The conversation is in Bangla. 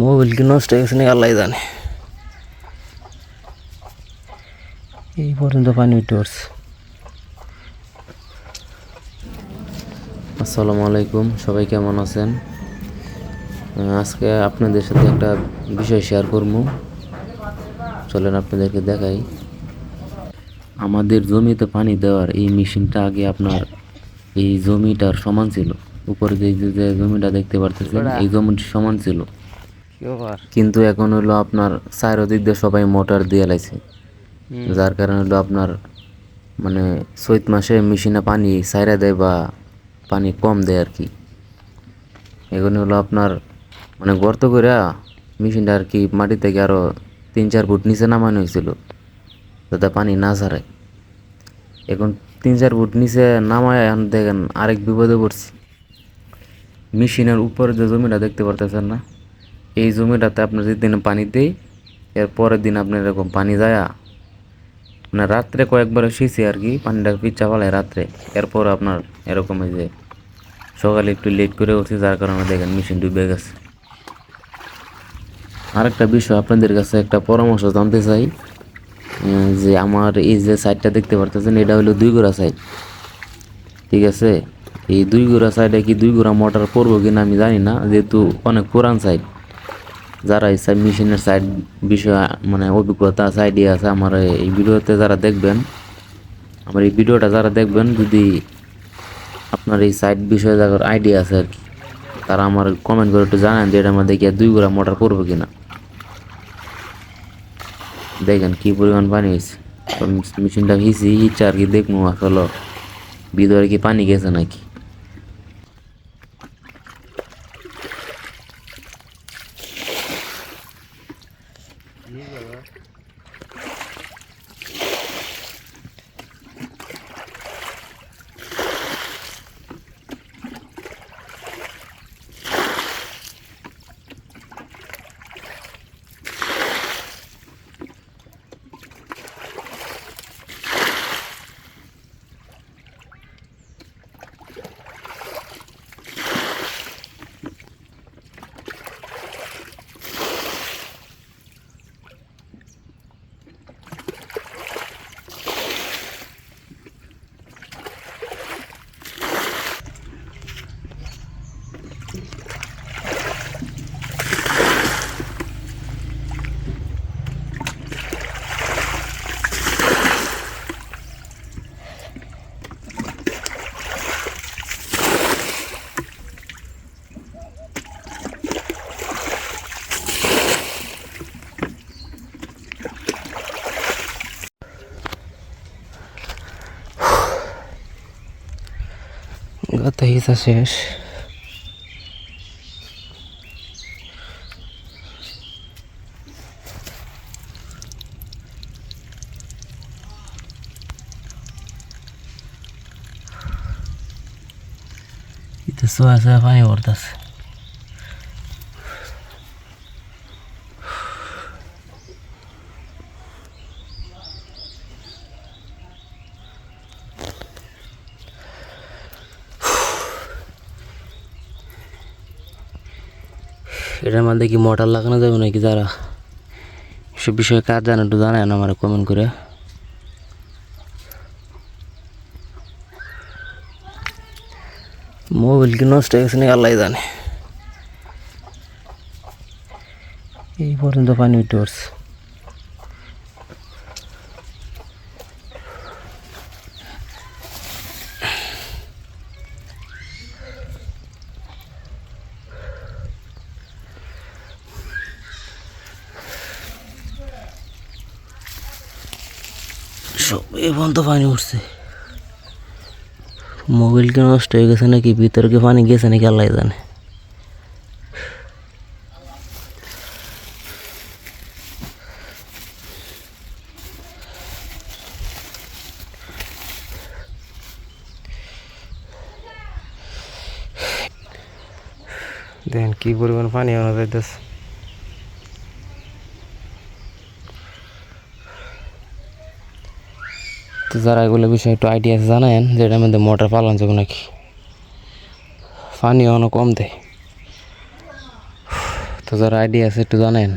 মোবাইল কি নষ্ট হয়ে গেছে নাকি আল্লাহ জানে। এই পর্যন্ত পানি উঠে পড়ছে। আসসালামু আলাইকুম, সবাই কেমন আছেন? আজকে আপনাদের সাথে একটা বিষয় শেয়ার করবো। চলেন আপনাদেরকে দেখাই। আমাদের জমিতে পানি দেওয়ার এই মেশিনটা আগে আপনার এই জমিটার সমান ছিল। উপরে যে জমিটা দেখতে পারতেছেন এই জমির সমান ছিল, কিন্তু এখন হলো আপনার চারদিক দিয়ে সবাই মোটর দিয়ে লাইছে, যার কারণে হলো আপনার মানে চৈত মাসে মেশিনে পানি সাইরা দেয় বা পানি কম দেয় আর কি। এখন হলো আপনার মানে গর্ত করে মেশিনটা আর কি মাটি থেকে আরো 3-4 ফুট নিচে নামানো হয়েছিল যাতে পানি না ছাড়ায়। এখন 3-4 ফুট নিচে নামায় এখন দেখেন আরেক বিপদে পড়ছি। মেশিনের উপরে যে জমিটা দেখতে পারতেছেন না, এই জমিটাতে আপনার যেদিন পানি দেই এর পরের দিন আপনার এরকম পানি যায় মানে রাত্রে কয়েকবার শুয়েছি আর কি, পানিটা পিচ্ছা ফেলায় রাত্রে। এরপর আপনার এরকম এই যে সকালে একটু লেট করে উঠছি, যার কারণে দেখেন মেশিন ডুবে গেছে। আরেকটা বিষয় আপনাদের কাছে একটা পরামর্শ জানতে চাই, যে আমার এই যে সাইডটা দেখতে পারতেছেন এটা হলো 2 গোড়া সাইড, ঠিক আছে? এই 2 গোড়া সাইডে কি 2 গোড়া মোটর পড়বো কিনা আমি জানি না, যেহেতু অনেক পুরান সাইড। যারা এই সাইড মেশিনের সাইড বিষয়ে মানে অভিজ্ঞতা আছে, আইডিয়া আছে, আমার এই ভিডিওতে যারা দেখবেন, আমার এই ভিডিওটা যারা দেখবেন, যদি আপনার এই সাইড বিষয়ে যাদের আইডিয়া আছে আর কি, তারা আমার কমেন্ট করে একটু জানান যে এটার মধ্যে কি 2 গোড়া মোটর পড়বো কিনা। দেখেন কি পরিমাণ পানি হয়েছে। মেশিনটা ভিজছি ইচ্ছা আর কি, দেখবো আসলে ভিতরে কি পানি গেছে নাকি। গাতা হিসা শেষ। এটা সোয়া সোয়া পানি পড়তেছে। এটার মধ্যে কি মোটর লাগানো যাবে নাকি? যারা সে বিষয়ে কাজ জানে একটু জানায় না আমার কমেন্ট করে। মোবাইল কি নষ্ট হয়ে গেছে নাকি আল্লাহ জানে। এই পর্যন্ত পানি উঠে পড়ছে। সব এই পর্যন্ত পানি উঠছে। মোবাইল কি নষ্ট হয়ে গেছে নাকি ভিতরে কি পানি গেছে নাকি আল্লাহ জানে। দেখেন কি পরিমাণ পানি আনা যাইতেছে। তো যারা এগুলো বিষয়ে একটু আইডিয়া জানেন যে এটার মধ্যে মোটর পালন যাবে নাকি, পানি অনেক কম দেয়। তো যারা আইডিয়া আছে একটু জানেন।